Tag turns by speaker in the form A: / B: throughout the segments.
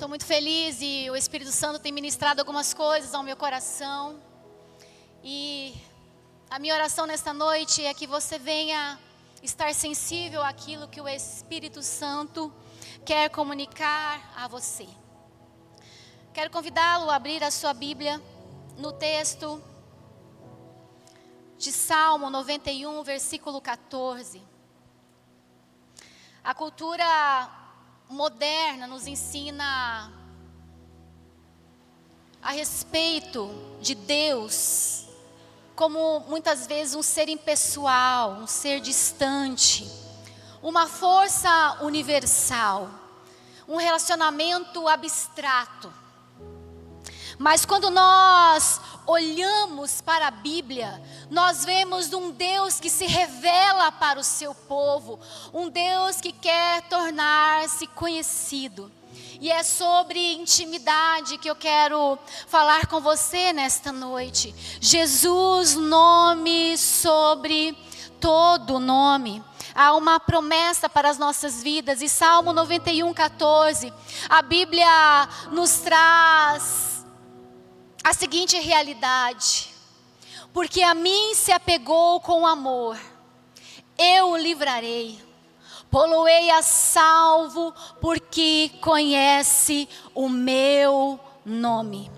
A: Estou muito feliz e o Espírito Santo tem ministrado algumas coisas ao meu coração. E a minha oração nesta noite é que você venha estar sensível àquilo que o Espírito Santo quer comunicar a você. Quero convidá-lo a abrir a sua Bíblia no texto de Salmo 91, versículo 14. A cultura moderna nos ensina a respeito de Deus como muitas vezes um ser impessoal, um ser distante, uma força universal, um relacionamento abstrato. Mas quando nós olhamos para a Bíblia, nós vemos um Deus que se revela para o seu povo, um Deus que quer tornar-se conhecido. E é sobre intimidade que eu quero falar com você nesta noite. Jesus, nome sobre todo nome. Há uma promessa para as nossas vidas. E Salmo 91, 14, a Bíblia nos traz a seguinte realidade: porque a mim se apegou com amor, eu o livrarei, pô-lo-ei a salvo, porque conhece o meu nome.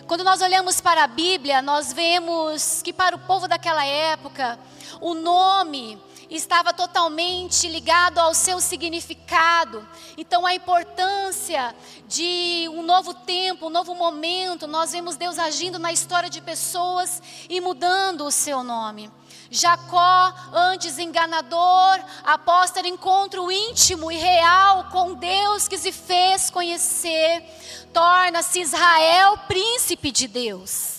A: Quando nós olhamos para a Bíblia, nós vemos que para o povo daquela época, o nome estava totalmente ligado ao seu significado. Então a importância de um novo tempo, um novo momento, nós vemos Deus agindo na história de pessoas e mudando o seu nome. Jacó, antes enganador, após ter encontro íntimo e real com Deus que se fez conhecer, torna-se Israel, príncipe de Deus.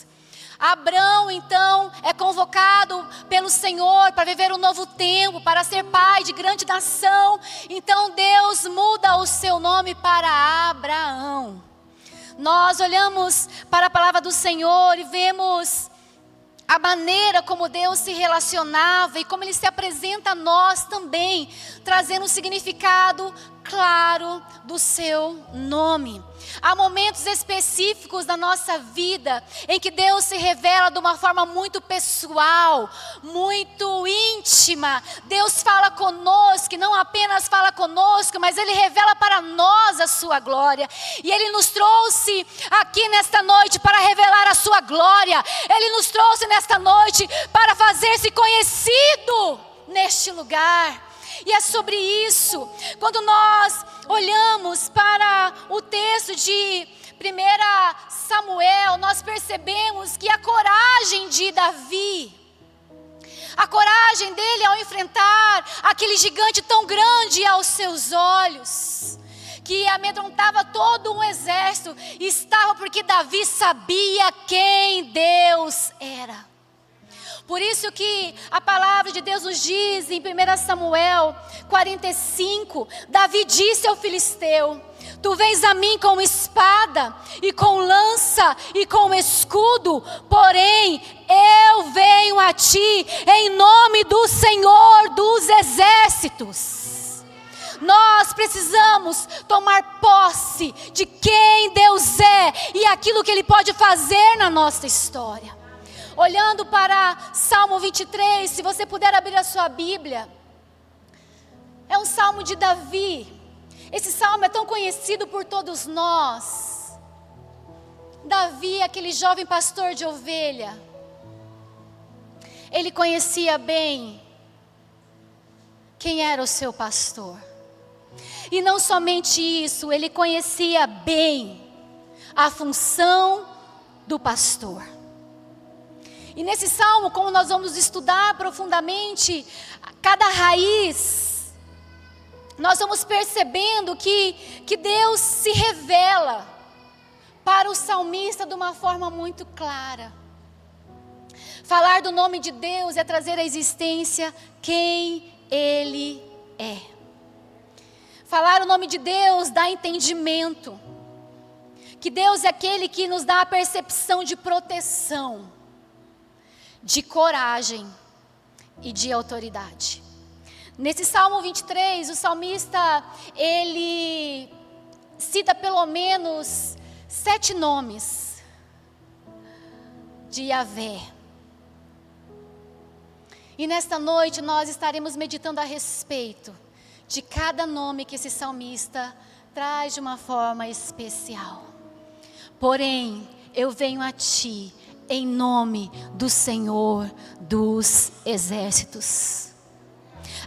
A: Abrão, então, é convocado pelo Senhor para viver um novo tempo, para ser pai de grande nação. Então Deus muda o seu nome para Abraão. Nós olhamos para a palavra do Senhor e vemos a maneira como Deus se relacionava e como Ele se apresenta a nós também, trazendo um significado claro do seu nome. Há momentos específicos da nossa vida em que Deus se revela de uma forma muito pessoal, muito íntima. Deus fala conosco, e não apenas fala conosco, mas Ele revela para nós a sua glória. E Ele nos trouxe aqui nesta noite para revelar a sua glória. Ele nos trouxe nesta noite para fazer-se conhecido neste lugar. E é sobre isso, quando nós olhamos para o texto de 1 Samuel, nós percebemos que a coragem de Davi, a coragem dele ao enfrentar aquele gigante tão grande aos seus olhos, que amedrontava todo um exército, estava porque Davi sabia quem Deus era. Por isso que a palavra de Deus nos diz em 1 Samuel 45, Davi disse ao filisteu: tu vens a mim com espada e com lança e com escudo, porém eu venho a ti em nome do Senhor dos exércitos. Nós precisamos tomar posse de quem Deus é e aquilo que Ele pode fazer na nossa história. Olhando para Salmo 23, se você puder abrir a sua Bíblia, é um salmo de Davi. Esse salmo é tão conhecido por todos nós. Davi, aquele jovem pastor de ovelha, ele conhecia bem quem era o seu pastor. E não somente isso, ele conhecia bem a função do pastor. E nesse salmo, como nós vamos estudar profundamente cada raiz, nós vamos percebendo que Deus se revela para o salmista de uma forma muito clara. Falar do nome de Deus é trazer à existência quem Ele é. Falar o nome de Deus dá entendimento que Deus é aquele que nos dá a percepção de proteção, de coragem e de autoridade. Nesse Salmo 23, o salmista, ele cita pelo menos 7 nomes de Yahvé. E nesta noite nós estaremos meditando a respeito de cada nome que esse salmista traz de uma forma especial. Porém, eu venho a ti em nome do Senhor dos Exércitos.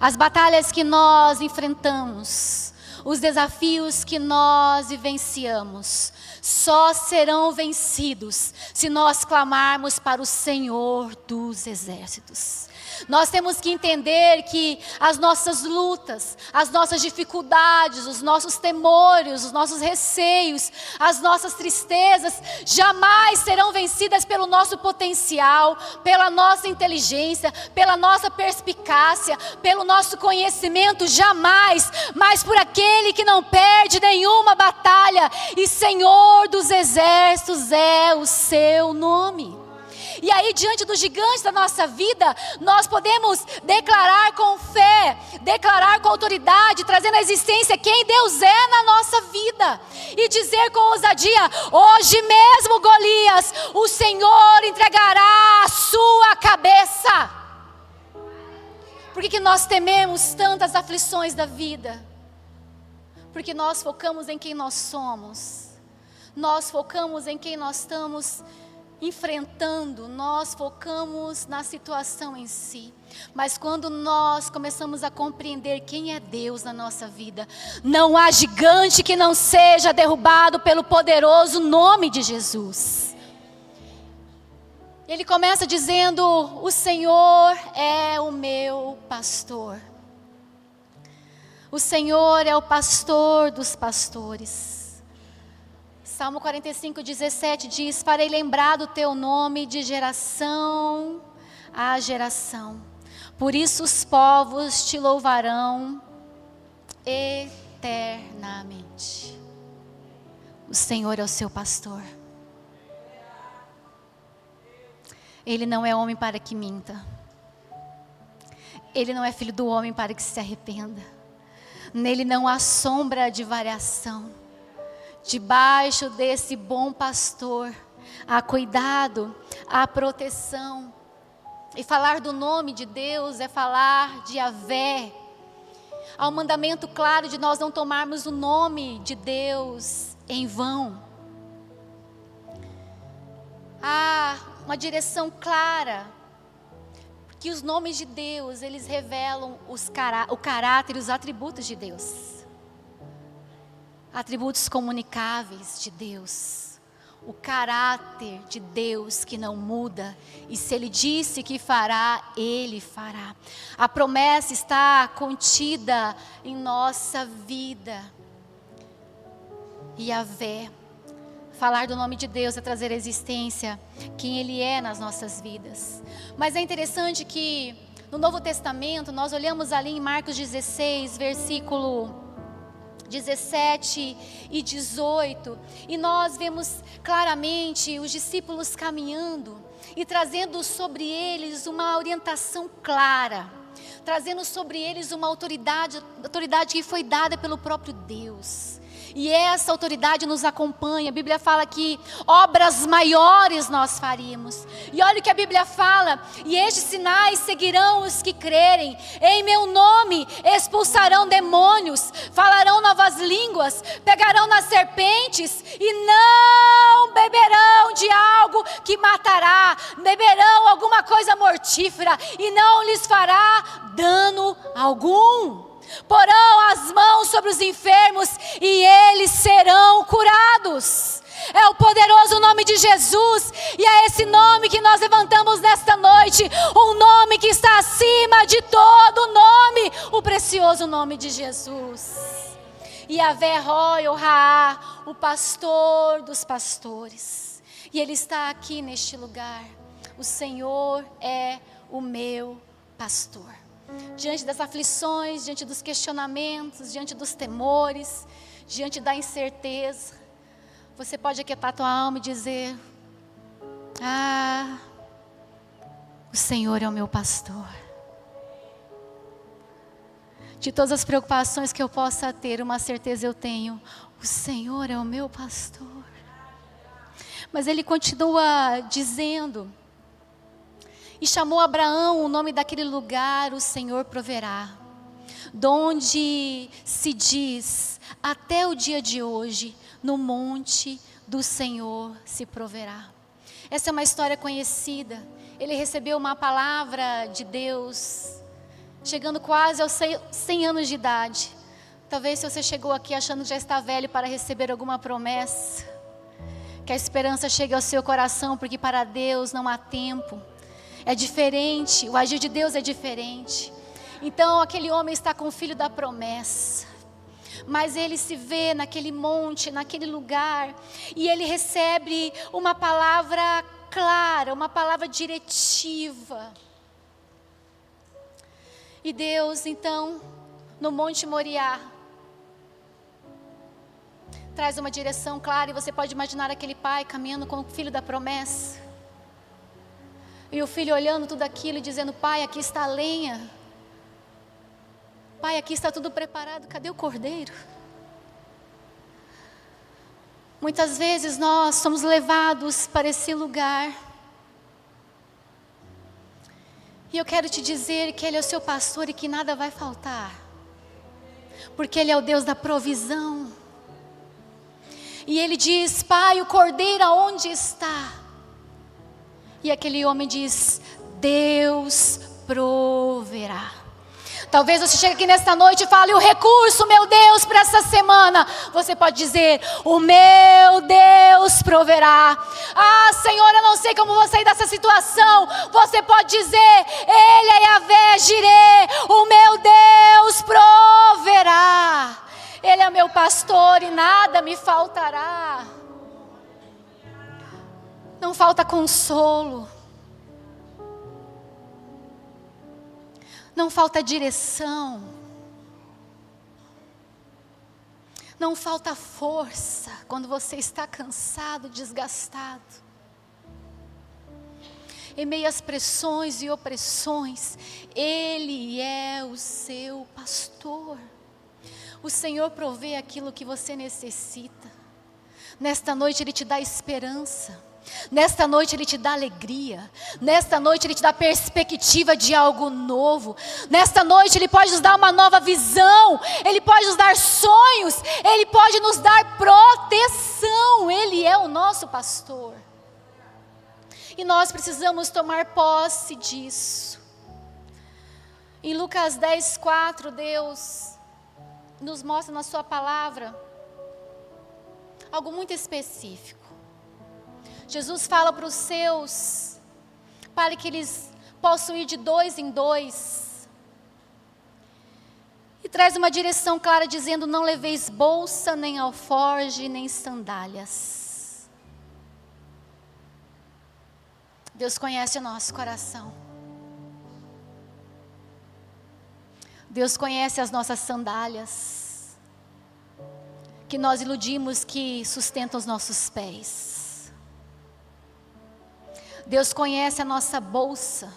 A: As batalhas que nós enfrentamos, os desafios que nós vivenciamos, só serão vencidos se nós clamarmos para o Senhor dos Exércitos. Nós temos que entender que as nossas lutas, as nossas dificuldades, os nossos temores, os nossos receios, as nossas tristezas, jamais serão vencidas pelo nosso potencial, pela nossa inteligência, pela nossa perspicácia, pelo nosso conhecimento, jamais, mas por aquele que não perde nenhuma batalha, e Senhor dos Exércitos é o seu nome. E aí, diante dos gigantes da nossa vida, nós podemos declarar com fé, declarar com autoridade, trazendo à existência quem Deus é na nossa vida. E dizer com ousadia: hoje mesmo, Golias, o Senhor entregará a sua cabeça. Por que nós tememos tantas aflições da vida? Porque nós focamos em quem nós somos. Nós focamos em quem nós estamos enfrentando, nós focamos na situação em si. Mas quando nós começamos a compreender quem é Deus na nossa vida, não há gigante que não seja derrubado pelo poderoso nome de Jesus. Ele começa dizendo: o Senhor é o meu pastor. O Senhor é o pastor dos pastores. Salmo 45:17 diz: farei lembrar do teu nome de geração a geração. Por isso os povos te louvarão eternamente. O Senhor é o seu pastor. Ele não é homem para que minta. Ele não é filho do homem para que se arrependa. Nele não há sombra de variação. Debaixo desse bom pastor, há cuidado, há proteção. E falar do nome de Deus é falar de Yahvé. Há um mandamento claro de nós não tomarmos o nome de Deus em vão. Há uma direção clara, que os nomes de Deus, eles revelam o caráter e os atributos de Deus. Atributos comunicáveis de Deus, o caráter de Deus que não muda, e se Ele disse que fará, Ele fará. A promessa está contida em nossa vida. Yahvé, falar do nome de Deus é trazer à existência quem Ele é nas nossas vidas. Mas é interessante que no Novo Testamento, nós olhamos ali em Marcos 16, versículo 17 e 18, e nós vemos claramente os discípulos caminhando e trazendo sobre eles uma orientação clara, trazendo sobre eles uma autoridade que foi dada pelo próprio Deus. E essa autoridade nos acompanha. A Bíblia fala que obras maiores nós faríamos. E olha o que a Bíblia fala: e estes sinais seguirão os que crerem. Em meu nome expulsarão demônios, falarão novas línguas, pegarão nas serpentes e não beberão de algo que matará. Beberão alguma coisa mortífera e não lhes fará dano algum. Porão as mãos sobre os enfermos e eles serão curados. É o poderoso nome de Jesus, e é esse nome que nós levantamos nesta noite, um nome que está acima de todo nome, o precioso nome de Jesus. Yahvé Roi Raá, o pastor dos pastores, e Ele está aqui neste lugar. O Senhor é o meu pastor. Diante das aflições, diante dos questionamentos, diante dos temores, diante da incerteza, você pode aquietar tua alma e dizer: o Senhor é o meu pastor. De todas as preocupações que eu possa ter, uma certeza eu tenho: O Senhor é o meu pastor. Mas ele continua dizendo, e chamou Abraão o nome daquele lugar, o Senhor proverá. Donde se diz, até o dia de hoje, no monte do Senhor se proverá. Essa é uma história conhecida. Ele recebeu uma palavra de Deus, chegando quase aos 100 anos de idade. Talvez se você chegou aqui achando que já está velho para receber alguma promessa, que a esperança chegue ao seu coração, porque para Deus não há tempo. É diferente, o agir de Deus é diferente. Então aquele homem está com o filho da promessa, mas ele se vê naquele monte, naquele lugar, e ele recebe uma palavra clara, uma palavra diretiva. E Deus então, no Monte Moriá, traz uma direção clara, e você pode imaginar aquele pai caminhando com o filho da promessa. E o filho olhando tudo aquilo e dizendo, pai, aqui está a lenha. Pai, aqui está tudo preparado, cadê o cordeiro? Muitas vezes nós somos levados para esse lugar. E eu quero te dizer que Ele é o seu pastor e que nada vai faltar. Porque Ele é o Deus da provisão. E Ele diz, pai, o cordeiro aonde está? E aquele homem diz, Deus proverá. Talvez você chegue aqui nesta noite e fale, o recurso, meu Deus, para essa semana. Você pode dizer, o meu Deus proverá. Ah, Senhor, eu não sei como vou sair dessa situação. Você pode dizer, Ele é Yahvé Jireh, o meu Deus proverá. Ele é meu pastor e nada me faltará. Não falta consolo. Não falta direção. Não falta força quando você está cansado, desgastado. Em meio às pressões e opressões, Ele é o seu pastor. O Senhor provê aquilo que você necessita. Nesta noite Ele te dá esperança. Nesta noite Ele te dá alegria. Nesta noite Ele te dá perspectiva de algo novo. Nesta noite Ele pode nos dar uma nova visão. Ele pode nos dar sonhos. Ele pode nos dar proteção. Ele é o nosso pastor. E nós precisamos tomar posse disso. Em Lucas 10:4, Deus nos mostra na sua palavra algo muito específico. Jesus fala para os seus, para que eles possam ir de 2 em 2. E traz uma direção clara dizendo, não leveis bolsa, nem alforge, nem sandálias. Deus conhece o nosso coração. Deus conhece as nossas sandálias, que nós iludimos que sustentam os nossos pés. Deus conhece a nossa bolsa.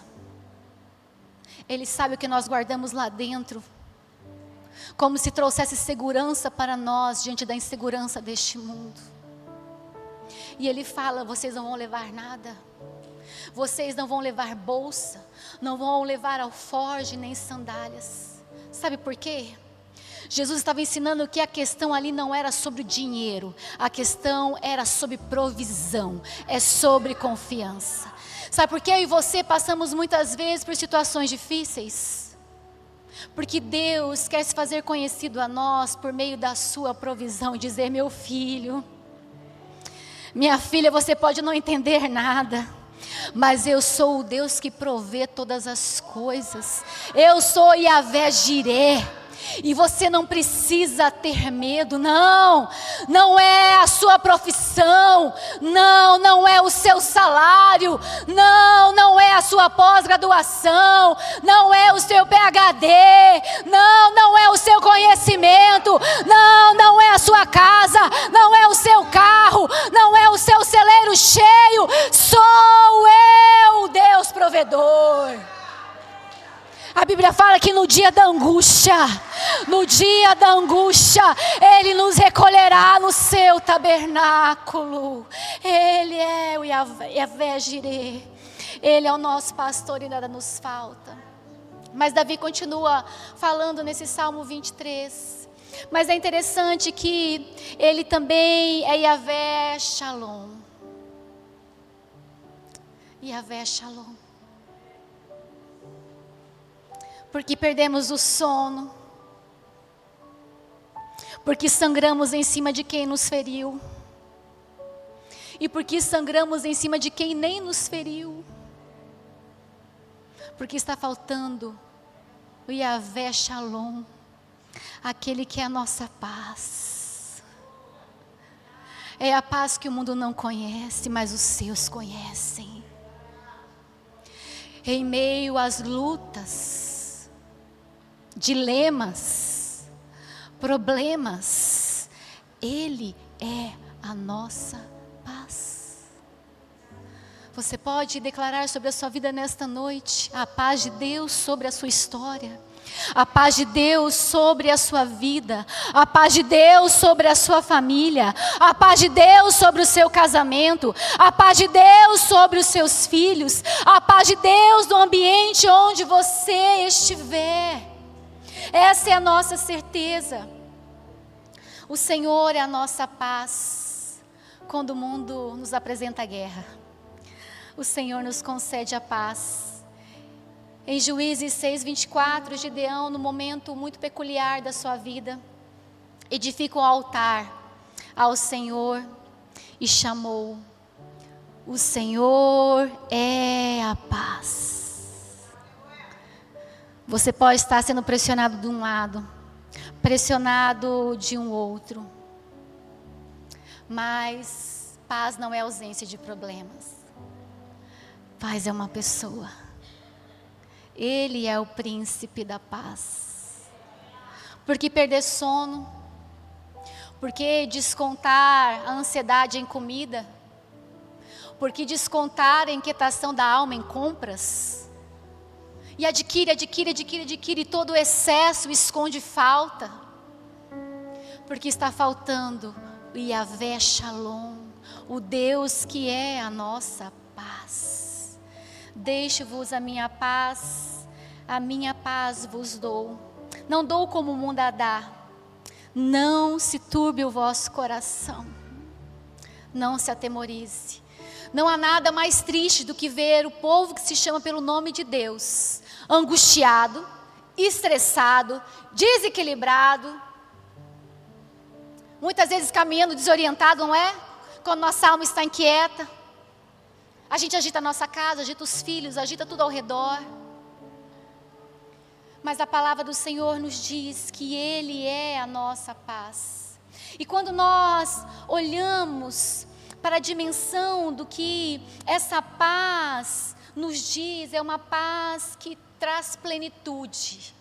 A: Ele sabe o que nós guardamos lá dentro. Como se trouxesse segurança para nós diante da insegurança deste mundo. E Ele fala, vocês não vão levar nada. Vocês não vão levar bolsa. Não vão levar alforge nem sandálias. Sabe por quê? Jesus estava ensinando que a questão ali não era sobre o dinheiro. A questão era sobre provisão. É sobre confiança. Sabe por quê? Eu e você passamos muitas vezes por situações difíceis. Porque Deus quer se fazer conhecido a nós por meio da sua provisão. E dizer, meu filho, minha filha, você pode não entender nada. Mas eu sou o Deus que provê todas as coisas. Eu sou Yahvé Jireh. E você não precisa ter medo, não é a sua profissão, não é o seu salário, não é a sua pós-graduação, não é o seu PhD, não é o seu conhecimento, não é a sua casa, não é o seu carro, não é o seu celeiro cheio, sou eu, Deus provedor. A Bíblia fala que no dia da angústia, No dia da angústia, Ele nos recolherá no seu tabernáculo. Ele é o Yahvé Jireh. Ele é o nosso pastor e nada nos falta. Mas Davi continua falando nesse Salmo 23. Mas é interessante que Ele também é Yahvé Shalom. Yahvé Shalom. Porque perdemos o sono. Porque sangramos em cima de quem nos feriu. E porque sangramos em cima de quem nem nos feriu. Porque está faltando o Yahvé Shalom, aquele que é a nossa paz. É a paz que o mundo não conhece, mas os seus conhecem. Em meio às lutas, dilemas, problemas, Ele é a nossa paz. Você pode declarar sobre a sua vida nesta noite a paz de Deus sobre a sua história, a paz de Deus sobre a sua vida, a paz de Deus sobre a sua família, a paz de Deus sobre o seu casamento, a paz de Deus sobre os seus filhos, a paz de Deus no ambiente onde você estiver. Essa é a nossa certeza. O Senhor é a nossa paz quando o mundo nos apresenta a guerra. O Senhor nos concede a paz. Em Juízes 6:24, Gideão, no momento muito peculiar da sua vida, edifica um altar ao Senhor e chamou: o Senhor é a paz. Você pode estar sendo pressionado de um lado, pressionado de um outro, mas paz não é ausência de problemas. Paz é uma pessoa. Ele é o príncipe da paz. Por que perder sono? Por que descontar a ansiedade em comida? Por que descontar a inquietação da alma em compras? E adquire, e todo o excesso esconde falta. Porque está faltando o Yahvé Shalom, o Deus que é a nossa paz. Deixo-vos a minha paz vos dou. Não dou como o mundo a dá. Não se turbe o vosso coração. Não se atemorize. Não há nada mais triste do que ver o povo que se chama pelo nome de Deus, angustiado, estressado, desequilibrado, muitas vezes caminhando desorientado, não é? Quando nossa alma está inquieta. A gente agita a nossa casa, agita os filhos, agita tudo ao redor. Mas a palavra do Senhor nos diz que Ele é a nossa paz. E quando nós olhamos para a dimensão do que essa paz nos diz, é uma paz que traz plenitude.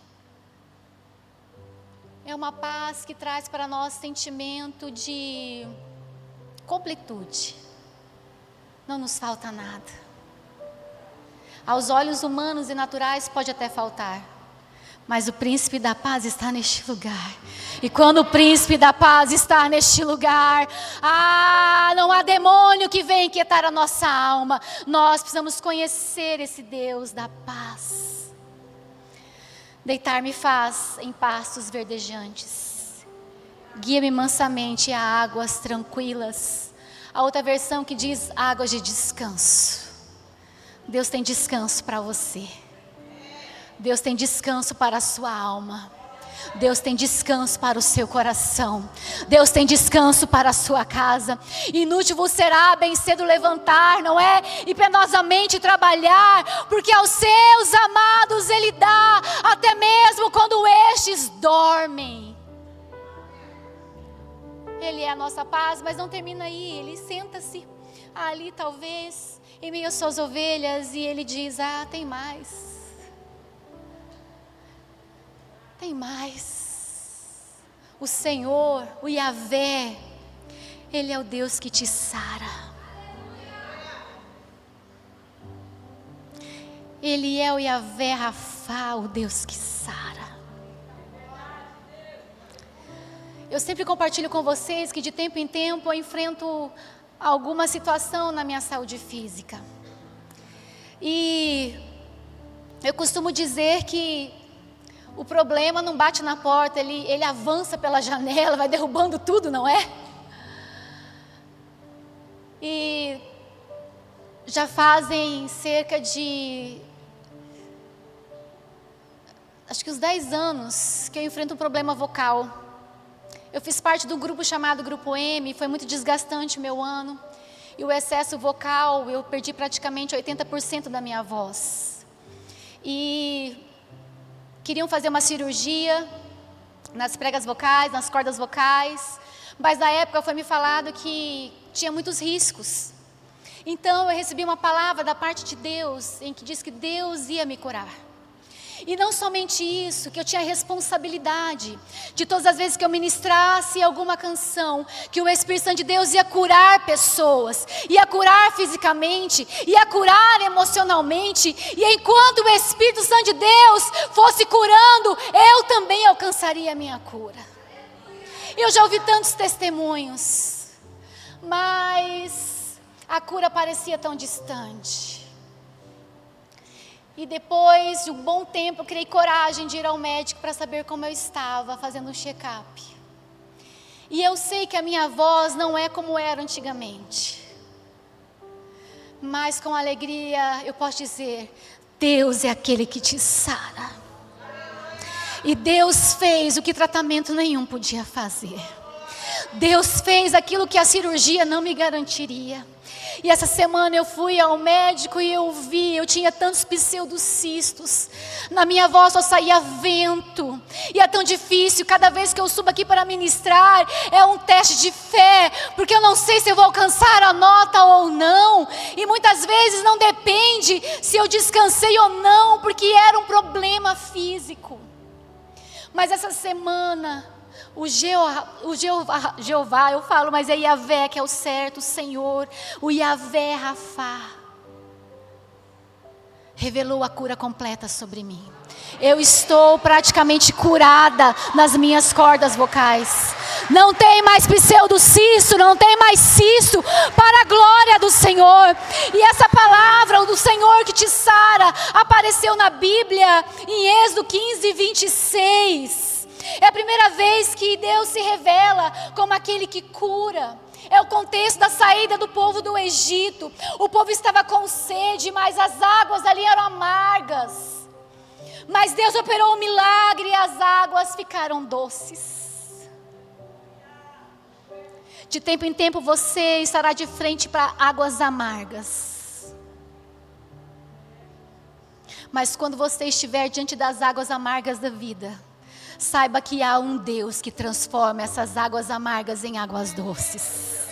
A: É uma paz que traz para nós sentimento de completude. Não nos falta nada. Aos olhos humanos e naturais pode até faltar, mas o príncipe da paz está neste lugar. E quando o príncipe da paz está neste lugar, não há demônio que venha inquietar a nossa alma. Nós precisamos conhecer esse Deus da paz. Deitar-me faz em pastos verdejantes, guia-me mansamente a águas tranquilas. A outra versão que diz águas de descanso. Deus tem descanso para você. Deus tem descanso para a sua alma. Deus tem descanso para o seu coração. Deus tem descanso para a sua casa. Inútil vos será bem cedo levantar, não é? E penosamente trabalhar, porque aos seus amados Ele dá, até mesmo quando estes dormem. Ele é a nossa paz, mas não termina aí. Ele senta-se ali talvez em meio às suas ovelhas e Ele diz: tem mais. Tem mais. O Senhor, o Yahvé, Ele é o Deus que te sara. Ele é o Yahvé Rafá, o Deus que sara. Eu sempre compartilho com vocês que de tempo em tempo eu enfrento alguma situação na minha saúde física. E eu costumo dizer que o problema não bate na porta, ele avança pela janela, vai derrubando tudo, não é? E já fazem cerca de, acho que uns 10 anos que eu enfrento um problema vocal. Eu fiz parte de um grupo chamado Grupo M, foi muito desgastante o meu ano. E o excesso vocal, eu perdi praticamente 80% da minha voz. E queriam fazer uma cirurgia nas pregas vocais, nas cordas vocais. Mas na época foi me falado que tinha muitos riscos. Então eu recebi uma palavra da parte de Deus, em que diz que Deus ia me curar. E não somente isso, que eu tinha a responsabilidade de todas as vezes que eu ministrasse alguma canção, que o Espírito Santo de Deus ia curar pessoas, ia curar fisicamente, ia curar emocionalmente, e enquanto o Espírito Santo de Deus fosse curando, eu também alcançaria a minha cura. Eu já ouvi tantos testemunhos, mas a cura parecia tão distante. E depois de um bom tempo, eu criei coragem de ir ao médico para saber como eu estava, fazendo um check-up. E eu sei que a minha voz não é como era antigamente. Mas com alegria eu posso dizer, Deus é aquele que te sara. E Deus fez o que tratamento nenhum podia fazer. Deus fez aquilo que a cirurgia não me garantiria. E essa semana eu fui ao médico e eu tinha tantos pseudocistos. Na minha voz só saía vento. E é tão difícil, cada vez que eu subo aqui para ministrar, é um teste de fé. Porque eu não sei se eu vou alcançar a nota ou não. E muitas vezes não depende se eu descansei ou não, porque era um problema físico. Mas essa semana, o Jeová, eu falo, mas é Yahvé que é o certo, o Senhor, o Yahvé Rafá, revelou a cura completa sobre mim. Eu estou praticamente curada nas minhas cordas vocais. Não tem mais pseudocisto, não tem mais cisto, para a glória do Senhor. E essa palavra do Senhor que te sara apareceu na Bíblia em Êxodo 15, 26. É a primeira vez que Deus se revela como aquele que cura. É o contexto da saída do povo do Egito. O povo estava com sede, mas as águas ali eram amargas. Mas Deus operou um milagre e as águas ficaram doces. De tempo em tempo você estará de frente para águas amargas. Mas quando você estiver diante das águas amargas da vida, saiba que há um Deus que transforma essas águas amargas em águas doces.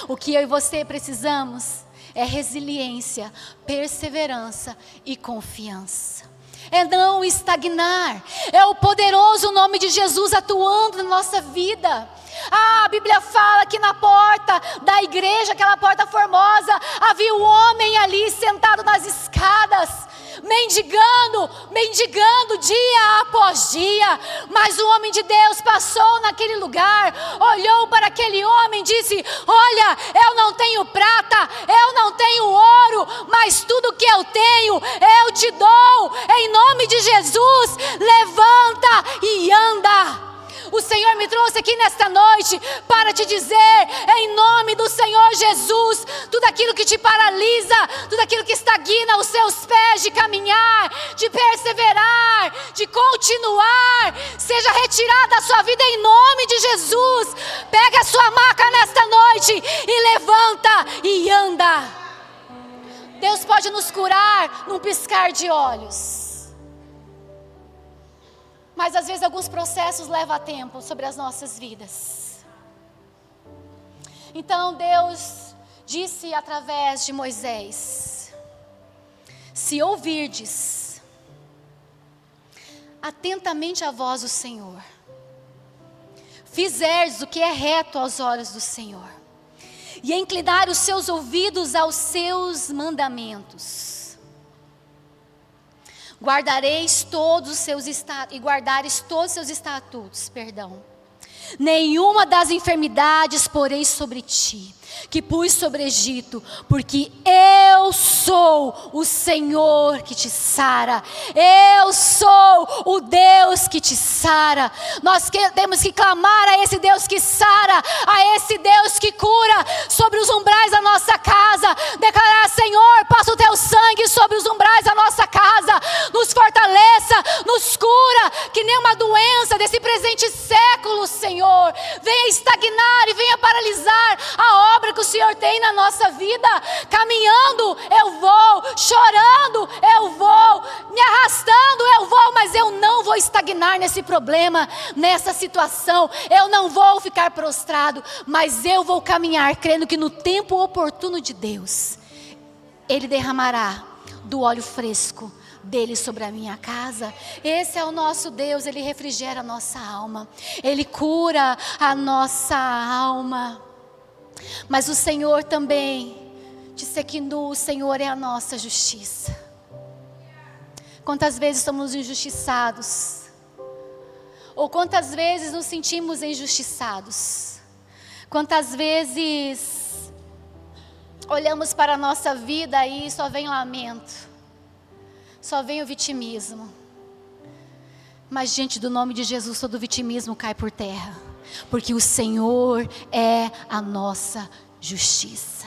A: O que eu e você precisamos é resiliência, perseverança e confiança. É não estagnar. É o poderoso nome de Jesus atuando na nossa vida. A Bíblia fala que na porta da igreja, aquela porta formosa, havia um homem ali sentado nas escadas, mendigando dia após dia. Mas o homem de Deus passou naquele lugar, olhou para aquele homem e disse: olha, eu não tenho prata, eu não tenho ouro, mas tudo que eu tenho eu te dou. Em nome de Jesus, levanta e anda. O Senhor me trouxe aqui nesta noite para te dizer, em nome do Senhor Jesus, tudo aquilo que te paralisa, tudo aquilo que estagna os seus pés de caminhar, de perseverar, de continuar, seja retirado da sua vida em nome de Jesus. Pega a sua maca nesta noite e levanta e anda. Deus pode nos curar num piscar de olhos. Mas às vezes alguns processos levam tempo sobre as nossas vidas. Então Deus disse através de Moisés: se ouvirdes atentamente a voz do Senhor, fizerdes o que é reto aos olhos do Senhor, e inclinar os seus ouvidos aos seus mandamentos, guardareis todos os seus estatutos, nenhuma das enfermidades porei sobre ti, que pus sobre o Egito, porque eu sou o Senhor que te sara. Eu sou o Deus que te sara. Nós temos que clamar a esse Deus que sara, a esse Deus que cura sobre os umbrais da nossa casa. Declarar: Senhor, passa o teu sangue sobre os umbrais da nossa casa, nos fortaleça, nos cura, que nenhuma doença desse presente século, Senhor, venha estagnar e venha paralisar a obra que o Senhor tem na nossa vida. Caminhando eu vou, chorando eu vou, me arrastando eu vou, mas eu não vou estagnar nesse problema, nessa situação. Eu não vou ficar prostrado, mas eu vou caminhar crendo que no tempo oportuno de Deus, Ele derramará do óleo fresco dele sobre a minha casa. Esse é o nosso Deus. Ele refrigera a nossa alma, Ele cura a nossa alma. Mas o Senhor também disse que o Senhor é a nossa justiça. Quantas vezes somos injustiçados? Ou quantas vezes nos sentimos injustiçados? Quantas vezes olhamos para a nossa vida e só vem lamento, só vem o vitimismo. Mas diante do nome de Jesus, todo vitimismo cai por terra, porque o Senhor é a nossa justiça.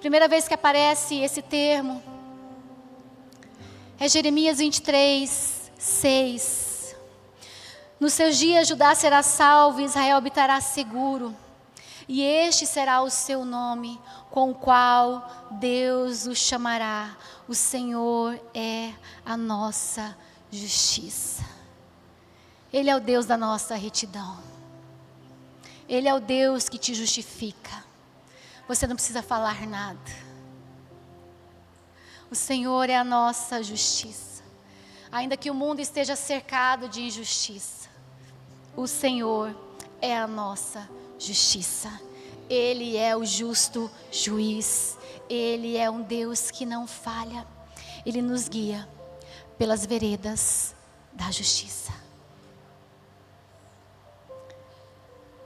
A: Primeira vez que aparece esse termo é Jeremias 23, 6. Nos seus dias Judá será salvo, Israel habitará seguro, e este será o seu nome, com o qual Deus o chamará. O Senhor é a nossa justiça. Ele é o Deus da nossa retidão. Ele é o Deus que te justifica. Você não precisa falar nada. O Senhor é a nossa justiça. Ainda que o mundo esteja cercado de injustiça, o Senhor é a nossa justiça. Ele é o justo juiz. Ele é um Deus que não falha. Ele nos guia pelas veredas da justiça.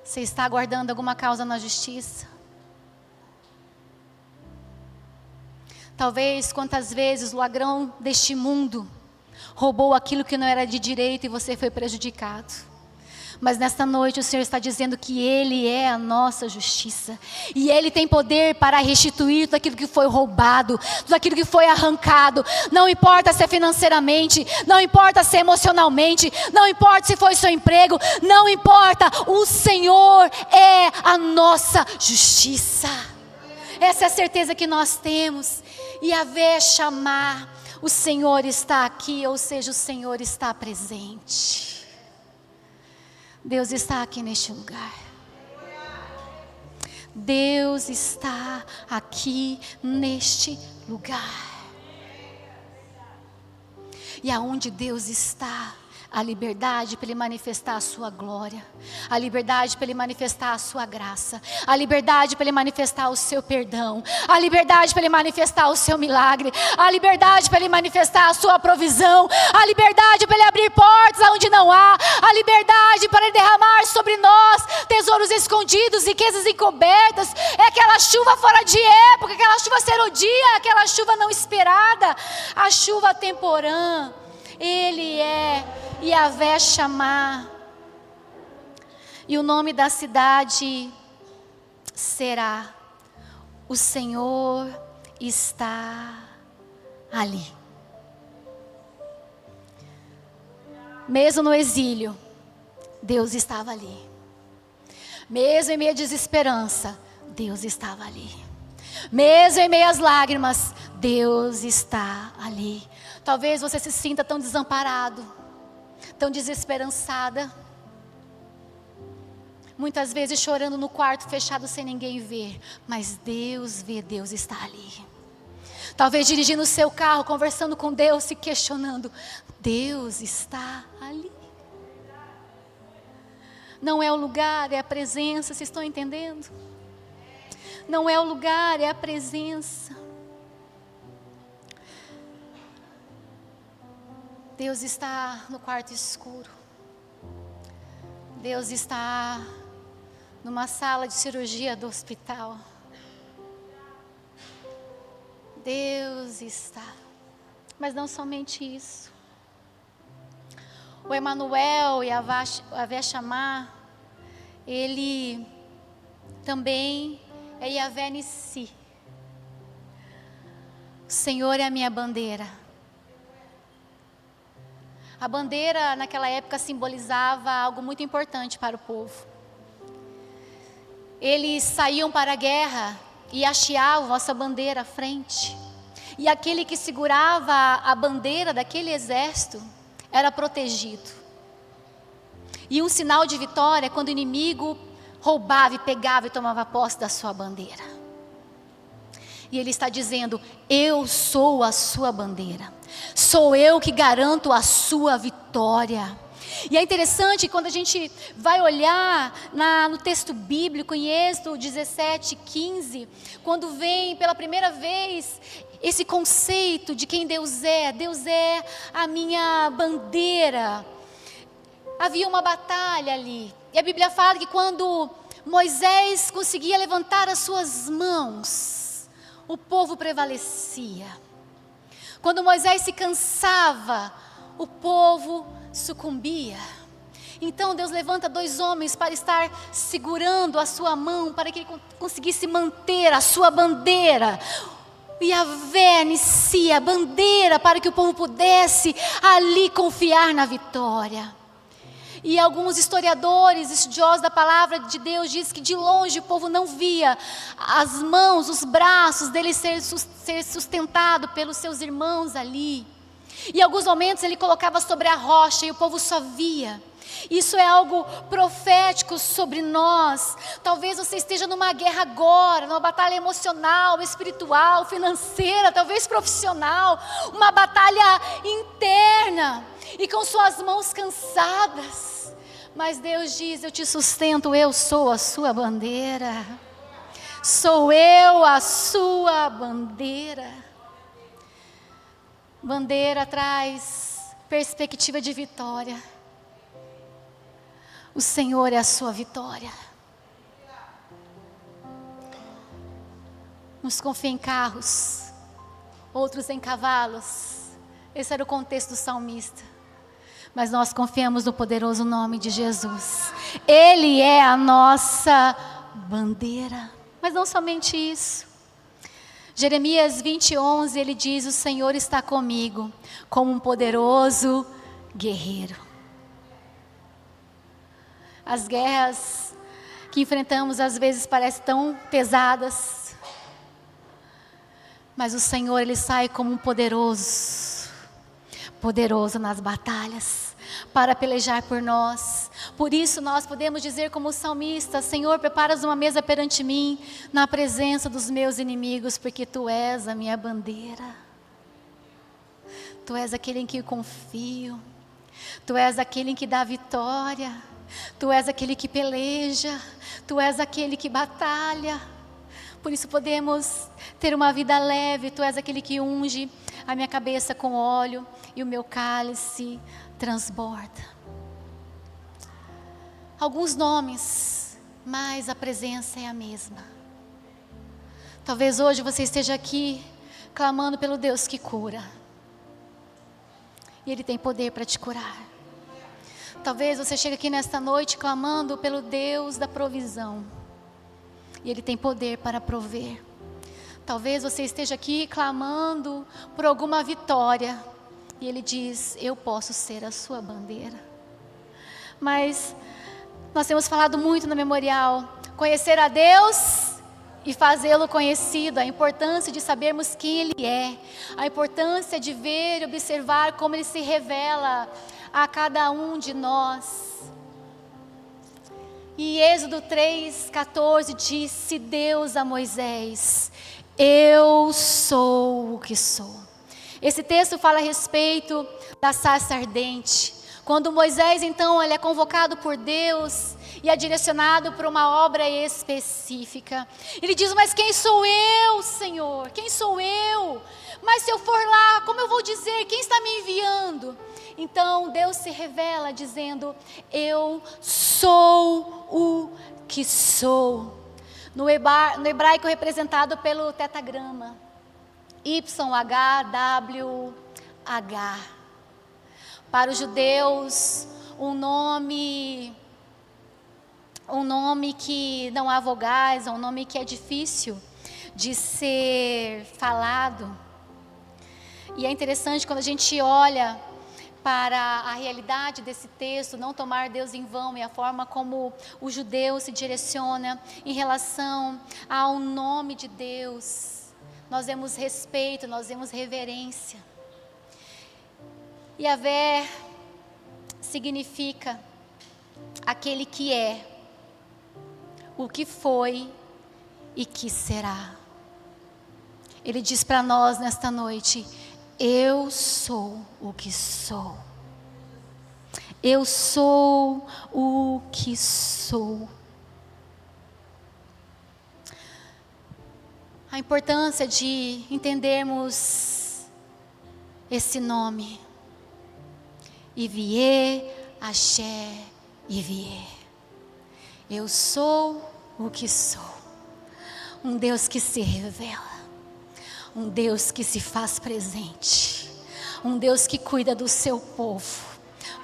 A: Você está aguardando alguma causa na justiça? Talvez quantas vezes o ladrão deste mundo roubou aquilo que não era de direito e você foi prejudicado. Mas nesta noite o Senhor está dizendo que Ele é a nossa justiça. E Ele tem poder para restituir tudo aquilo que foi roubado, tudo aquilo que foi arrancado. Não importa se é financeiramente, não importa se é emocionalmente, não importa se foi seu emprego, não importa. O Senhor é a nossa justiça. Essa é a certeza que nós temos. E Yahvé chamar, o Senhor está aqui, ou seja, o Senhor está presente. Deus está aqui neste lugar. Deus está aqui neste lugar. E aonde Deus está, a liberdade para Ele manifestar a sua glória, a liberdade para Ele manifestar a sua graça, a liberdade para Ele manifestar o seu perdão, a liberdade para Ele manifestar o seu milagre, a liberdade para Ele manifestar a sua provisão, a liberdade para Ele abrir portas onde não há, a liberdade para Ele derramar sobre nós tesouros escondidos, riquezas encobertas. É aquela chuva fora de época, aquela chuva serodia, aquela chuva não esperada, a chuva temporã. Ele é Yahvé chamar. E o nome da cidade será: o Senhor está ali. Mesmo no exílio, Deus estava ali. Mesmo em meio à desesperança, Deus estava ali. Mesmo em meio às lágrimas, Deus está ali. Talvez você se sinta tão desamparado, tão desesperançada, muitas vezes chorando no quarto fechado sem ninguém ver, mas Deus vê, Deus está ali. Talvez dirigindo o seu carro, conversando com Deus, se questionando, Deus está ali. Não é o lugar, é a presença, vocês estão entendendo? Não é o lugar, é a presença. Deus está no quarto escuro. Deus está numa sala de cirurgia do hospital. Deus está. Mas não somente isso. O Emanuel e a Yahvé Shammah, ele também é Yahvé Nissi. O Senhor é a minha bandeira. A bandeira naquela época simbolizava algo muito importante para o povo. Eles saíam para a guerra e hasteavam a sua bandeira à frente. E aquele que segurava a bandeira daquele exército era protegido. E um sinal de vitória é quando o inimigo roubava e pegava e tomava posse da sua bandeira. E ele está dizendo: eu sou a sua bandeira. Sou eu que garanto a sua vitória. E é interessante quando a gente vai olhar no texto bíblico, em Êxodo 17:15, quando vem pela primeira vez esse conceito de quem Deus é. Deus é a minha bandeira. Havia uma batalha ali. E a Bíblia fala que quando Moisés conseguia levantar as suas mãos, o povo prevalecia. Quando Moisés se cansava, o povo sucumbia. Então Deus levanta 2 homens para estar segurando a sua mão, para que ele conseguisse manter a sua bandeira. Yahvé Nissi, a bandeira, para que o povo pudesse ali confiar na vitória. E alguns historiadores, estudiosos da palavra de Deus, dizem que de longe o povo não via as mãos, os braços dele ser sustentado pelos seus irmãos ali. E em alguns momentos ele colocava sobre a rocha e o povo só via. Isso é algo profético sobre nós. Talvez você esteja numa guerra agora, numa batalha emocional, espiritual, financeira, talvez profissional, uma batalha interna e com suas mãos cansadas. Mas Deus diz: eu te sustento, eu sou a sua bandeira. Sou eu a sua bandeira. Bandeira traz perspectiva de vitória. O Senhor é a sua vitória. Uns confiam em carros, outros em cavalos. Esse era o contexto do salmista. Mas nós confiamos no poderoso nome de Jesus. Ele é a nossa bandeira. Mas não somente isso. Jeremias 20:11, ele diz: o Senhor está comigo, como um poderoso guerreiro. As guerras que enfrentamos às vezes parecem tão pesadas, mas o Senhor, ele sai como um poderoso nas batalhas, para pelejar por nós. Por isso nós podemos dizer como o salmista: Senhor, preparas uma mesa perante mim, na presença dos meus inimigos, porque Tu és a minha bandeira. Tu és aquele em que eu confio. Tu és aquele em que dá vitória. Tu és aquele que peleja. Tu és aquele que batalha. Por isso podemos ter uma vida leve. Tu és aquele que unge a minha cabeça com óleo e o meu cálice transborda. Alguns nomes, mas a presença é a mesma. Talvez hoje você esteja aqui clamando pelo Deus que cura. E Ele tem poder para te curar. Talvez você chegue aqui nesta noite clamando pelo Deus da provisão. E Ele tem poder para prover. Talvez você esteja aqui clamando por alguma vitória. E Ele diz: eu posso ser a sua bandeira. Mas nós temos falado muito no memorial: conhecer a Deus e fazê-lo conhecido. A importância de sabermos quem Ele é. A importância de ver e observar como Ele se revela a cada um de nós. E Êxodo 3:14 disse Deus a Moisés: eu sou o que sou. Esse texto fala a respeito da sarça ardente. Quando Moisés então ele é convocado por Deus e é direcionado para uma obra específica. Ele diz: mas quem sou eu, Senhor? Quem sou eu? Mas se eu for lá, como eu vou dizer? Quem está me enviando? Então Deus se revela dizendo: eu sou o que sou. No hebraico representado pelo tetagrama, YHWH. Para os judeus, um nome que não há vogais, um nome que é difícil de ser falado. E é interessante quando a gente olha para a realidade desse texto, não tomar Deus em vão, e a forma como o judeu se direciona em relação ao nome de Deus. Nós vemos respeito, nós vemos reverência. Yahvé significa aquele que é, o que foi e que será. Ele diz para nós nesta noite: eu sou o que sou. Eu sou o que sou. A importância de entendermos esse nome. Yahvé, Axé, Yahvé. Eu sou o que sou. Um Deus que se revela. Um Deus que se faz presente. Um Deus que cuida do seu povo.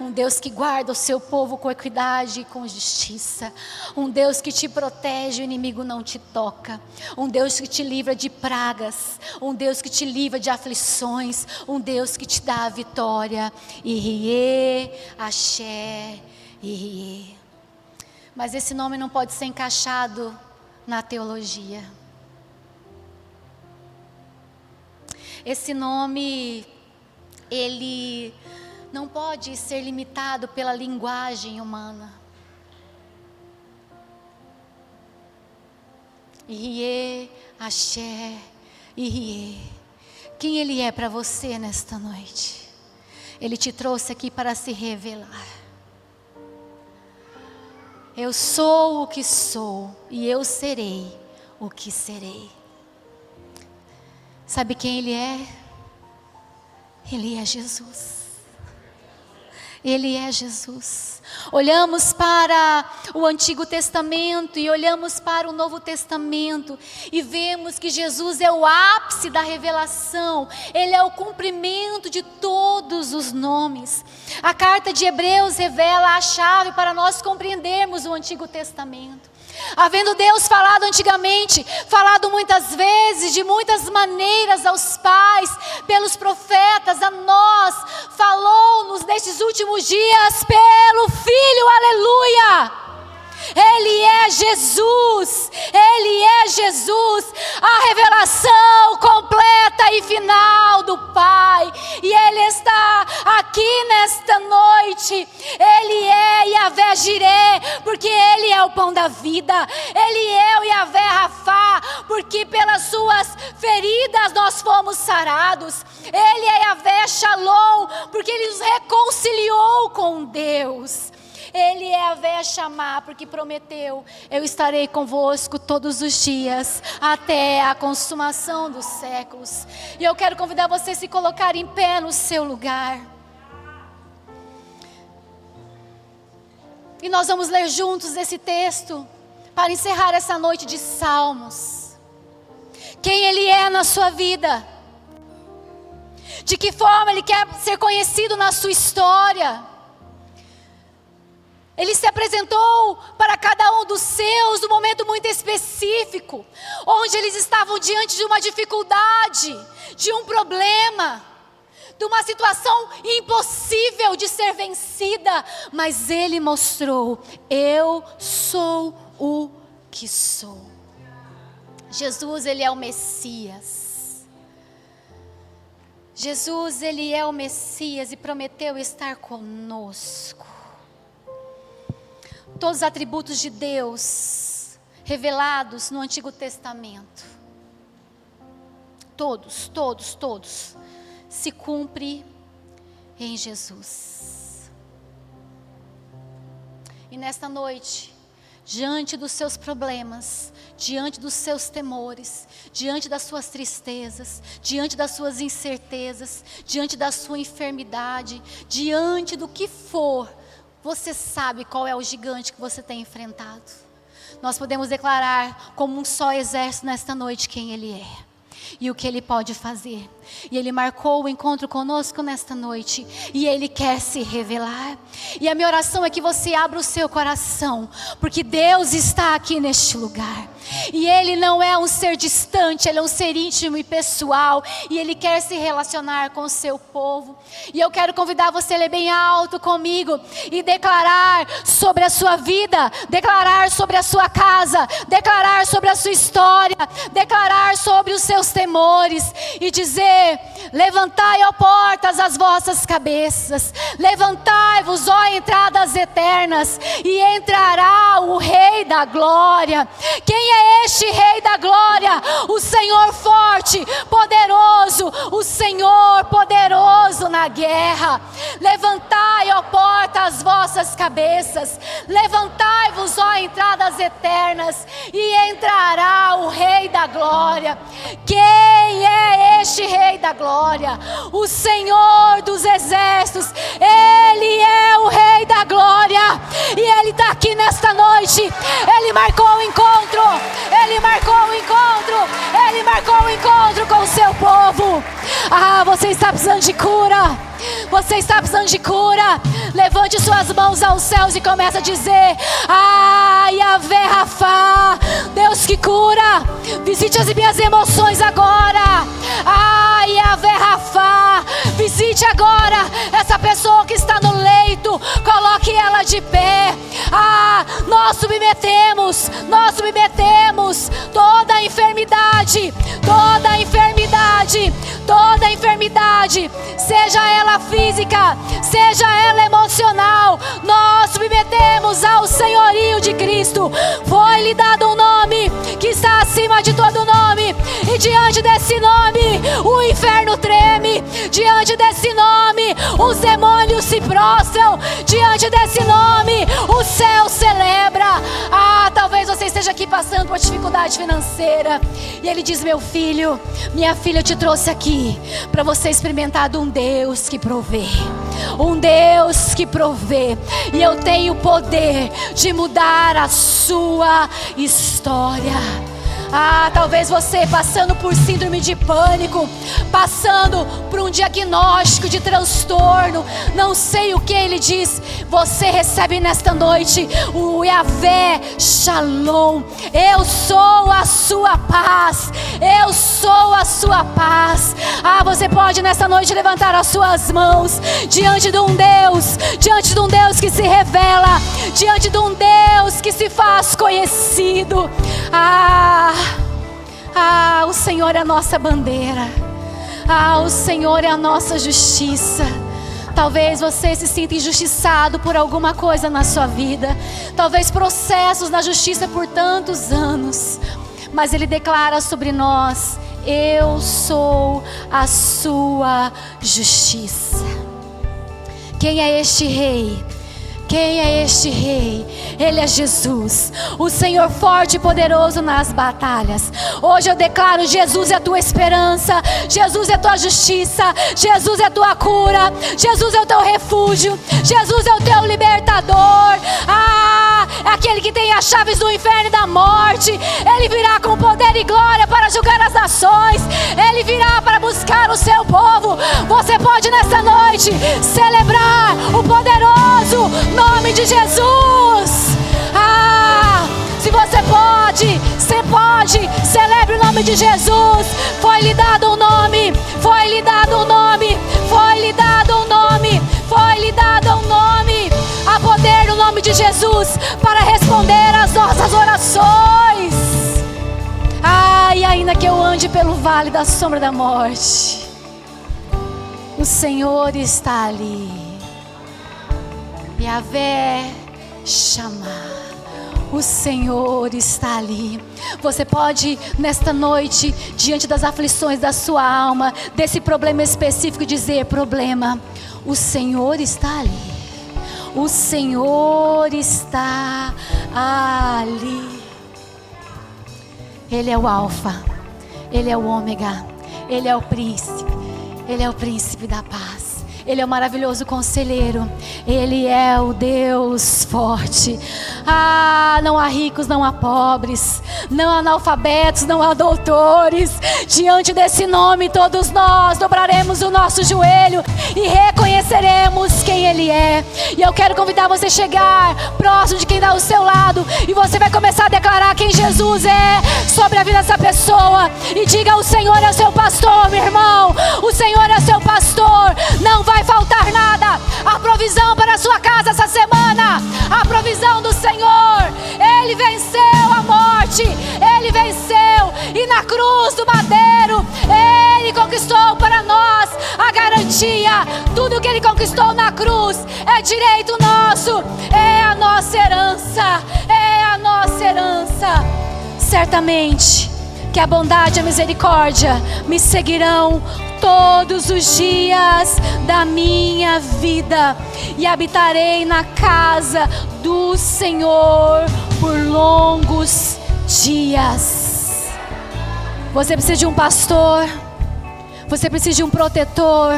A: Um Deus que guarda o seu povo com equidade e com justiça. Um Deus que te protege, o inimigo não te toca. Um Deus que te livra de pragas. Um Deus que te livra de aflições. Um Deus que te dá a vitória. Yahvé, Axé, Yahvé. Mas esse nome não pode ser encaixado na teologia. Esse nome, ele não pode ser limitado pela linguagem humana. Yahvé, Axé, Yahvé. Quem Ele é para você nesta noite? Ele te trouxe aqui para se revelar. Eu sou o que sou e eu serei o que serei. Sabe quem Ele é? Ele é Jesus. Ele é Jesus. Olhamos para o Antigo Testamento e olhamos para o Novo Testamento e vemos que Jesus é o ápice da revelação. Ele é o cumprimento de todos os nomes. A carta de Hebreus revela a chave para nós compreendermos o Antigo Testamento. Havendo Deus falado antigamente, falado muitas vezes, de muitas maneiras aos pais, pelos profetas, a nós, falou-nos nestes últimos dias pelo Filho, aleluia! Ele é Jesus, Ele é Jesus, a revelação completa e final do Pai, e Ele está aqui nesta noite. Ele é Yahvé Jireh, porque Ele é o pão da vida. Ele é o Yahvé Rafá, porque pelas suas feridas nós fomos sarados. Ele é Yahvé Shalom, porque Ele nos reconciliou com Deus. Ele é Yahvé Shammah, porque prometeu: eu estarei convosco todos os dias, até a consumação dos séculos. E eu quero convidar você a se colocar em pé no seu lugar. E nós vamos ler juntos esse texto, para encerrar essa noite de Salmos. Quem Ele é na sua vida? De que forma Ele quer ser conhecido na sua história? Ele se apresentou para cada um dos seus num momento muito específico, onde eles estavam diante de uma dificuldade, de um problema, de uma situação impossível de ser vencida, mas Ele mostrou: eu sou o que sou. Jesus, Ele é o Messias. Jesus, Ele é o Messias e prometeu estar conosco. Todos os atributos de Deus revelados no Antigo Testamento, todos, se cumpre em Jesus. E nesta noite, diante dos seus problemas, diante dos seus temores, diante das suas tristezas, diante das suas incertezas, diante da sua enfermidade, diante do que for, você sabe qual é o gigante que você tem enfrentado. Nós podemos declarar como um só exército nesta noite quem Ele é e o que Ele pode fazer. E Ele marcou o encontro conosco nesta noite, e Ele quer se revelar. E a minha oração é que você abra o seu coração, porque Deus está aqui neste lugar. E Ele não é um ser distante, Ele é um ser íntimo e pessoal, e Ele quer se relacionar com o seu povo. E eu quero convidar você a ler bem alto comigo e declarar sobre a sua vida, declarar sobre a sua casa, declarar sobre a sua história, declarar sobre os seus temores e dizer: levantai, ó portas, as vossas cabeças, levantai-vos, ó entradas eternas, e entrará o Rei da Glória. Quem é este Rei da Glória? O Senhor forte, poderoso, o Senhor poderoso na guerra. Levantai, ó portas, as vossas cabeças, levantai-vos, ó entradas eternas, e entrará o Rei da Glória. Quem é este Rei da Glória? O Senhor dos exércitos. Ele é o Rei da Glória, e Ele está aqui nesta noite. Ele marcou o encontro, Ele marcou o encontro, Ele marcou o encontro com o seu povo. Você está precisando de cura, você está precisando de cura. Levante suas mãos aos céus e comece a dizer: Yahvé Rafá, Deus que cura, visite as minhas emoções agora. Yahvé Rafá, visite agora essa pessoa que está no leito, coloque ela de pé. Nós submetemos toda enfermidade, seja ela física, seja ela emocional, nós submetemos ao senhorio de Cristo. Foi-lhe dado um nome que está acima de todo nome, e diante desse nome o inferno treme, diante desse nome os demônios se prostram, diante desse nome o céu celebra. Talvez você esteja aqui passando por dificuldade financeira, e Ele diz: meu filho, minha filha, eu te trouxe aqui para você experimentar de um Deus que provê, um Deus que provê, e eu tenho o poder de mudar a sua história. Talvez você passando por síndrome de pânico, passando por um diagnóstico de transtorno, não sei o que Ele diz. Você recebe nesta noite o Yahvé Shalom. Eu sou a sua paz, eu sou a sua paz. Você pode nesta noite levantar as suas mãos diante de um Deus que se revela, diante de um Deus que se faz conhecido. O Senhor é a nossa bandeira. O Senhor é a nossa justiça. Talvez você se sinta injustiçado por alguma coisa na sua vida, talvez processos na justiça por tantos anos, mas Ele declara sobre nós: eu sou a sua justiça. Quem é este Rei? Quem é este Rei? Ele é Jesus, o Senhor forte e poderoso nas batalhas. Hoje eu declaro: Jesus é a tua esperança, Jesus é a tua justiça, Jesus é a tua cura, Jesus é o teu refúgio, Jesus é o teu libertador. É aquele que tem as chaves do inferno e da morte. Ele virá com poder e glória para julgar as nações. Ele virá para buscar o seu povo. Você pode nesta noite celebrar o poderoso nome de Jesus. Se você pode, celebre o nome de Jesus. Foi-lhe dado um nome, foi-lhe dado um nome, foi-lhe dado um nome, foi-lhe dado um nome. Há poder no nome de Jesus para responder às nossas orações. E ainda que eu ande pelo vale da sombra da morte, o Senhor está ali. Yahvé Shammah, o Senhor está ali. Você pode nesta noite, diante das aflições da sua alma, desse problema específico, dizer: problema, o Senhor está ali, o Senhor está ali. Ele é o Alfa, Ele é o Ômega, Ele é o príncipe, Ele é o príncipe da paz. Ele é o maravilhoso conselheiro. Ele é o Deus forte. Ah, não há ricos, não há pobres, não há analfabetos, não há doutores. Diante desse nome, todos nós dobraremos o nosso joelho e reconheceremos quem Ele é. E eu quero convidar você a chegar próximo de quem está ao seu lado, e você vai começar a declarar quem Jesus é sobre a vida dessa pessoa. E diga: o Senhor é o seu pastor, meu irmão. O Senhor é o seu pastor. Não vai faltar nada. A provisão para a sua casa essa semana, a provisão do Senhor. Ele venceu a morte, Ele venceu, e na cruz do madeiro Ele conquistou para nós a garantia. Tudo que Ele conquistou na cruz é direito nosso, é a nossa herança, é a nossa herança. Certamente que a bondade e a misericórdia me seguirão todos os dias da minha vida, e habitarei na casa do Senhor por longos dias. Você precisa de um pastor, você precisa de um protetor,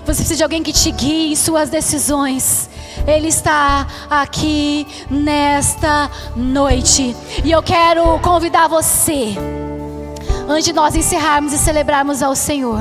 A: você precisa de alguém que te guie em suas decisões. Ele está aqui nesta noite, e eu quero convidar você, antes de nós encerrarmos e celebrarmos ao Senhor,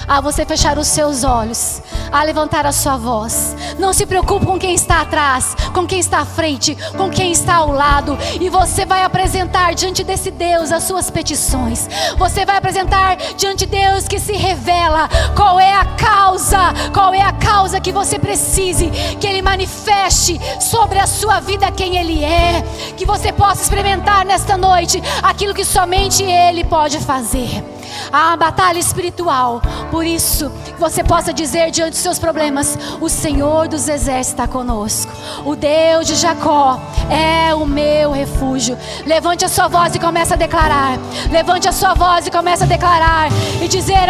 A: a você fechar os seus olhos, a levantar a sua voz. Não se preocupe com quem está atrás, com quem está à frente, com quem está ao lado. E você vai apresentar diante desse Deus as suas petições. Você vai apresentar diante de Deus que se revela qual é a causa que você precise que Ele manifeste sobre a sua vida quem Ele é. Que você possa experimentar nesta noite aquilo que somente Ele pode fazer. Há uma batalha espiritual. Por isso, que você possa dizer diante dos seus problemas: o Senhor dos exércitos está conosco. O Deus de Jacó é o meu refúgio. Levante a sua voz e comece a declarar. Levante a sua voz e comece a declarar. E dizer: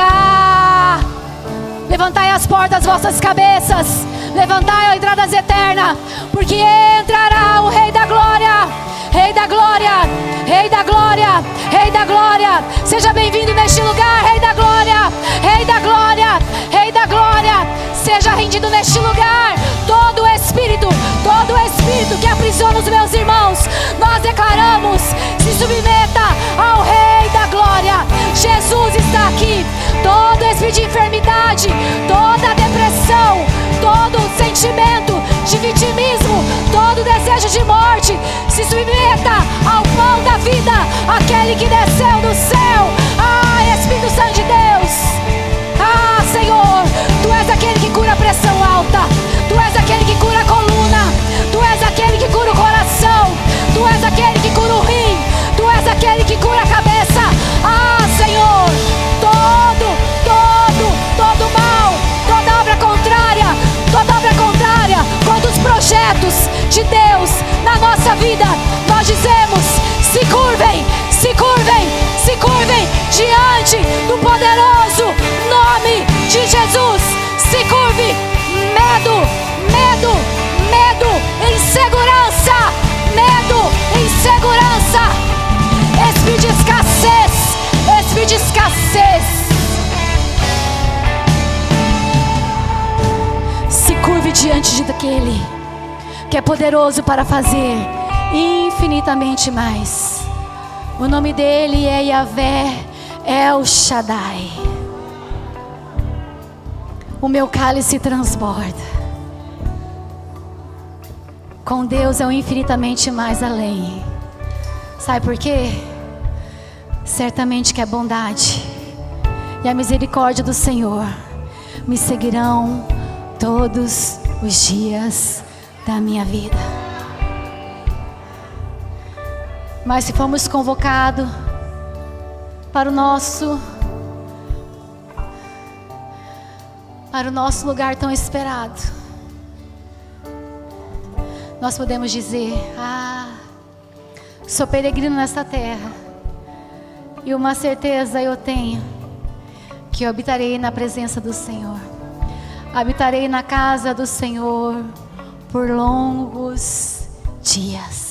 A: levantai as portas das vossas cabeças, levantai as entradas eternas, porque entrará o Rei da Glória. Rei da Glória, Rei da Glória, Rei da Glória. Seja bem-vindo neste lugar, Rei da Glória, Rei da Glória, Rei da Glória. Seja rendido neste lugar todo espírito que aprisiona os meus irmãos. Nós declaramos: se submeta ao Rei da Glória. Jesus está aqui. Todo espírito de enfermidade, toda depressão, todo sentimento de vitimismo, todo desejo de morte, se submeta ao pão da vida, aquele que desceu do céu. Espírito Santo de Deus. Senhor, Tu és aquele que cura a pressão alta, Tu és aquele que cura a coluna, Tu és aquele que cura o coração, Tu és aquele que cura o rim, Tu és aquele que cura a cabeça. Senhor, todo mal, toda obra contrária contra os projetos de Deus na nossa vida, nós dizemos: se curvem diante do poderoso nome de Jesus. Se curve. Medo, insegurança, espírito de escassez. Se curve diante daquele que é poderoso para fazer infinitamente mais. O nome dele é Yahvé El Shaddai. O meu cálice transborda. Com Deus é o infinitamente mais além. Sabe por quê? Certamente que a bondade e a misericórdia do Senhor me seguirão todos os dias da minha vida. Mas se formos convocados para o nosso lugar tão esperado, nós podemos dizer: sou peregrino nesta terra, e uma certeza eu tenho, que eu habitarei na presença do Senhor, habitarei na casa do Senhor por longos dias.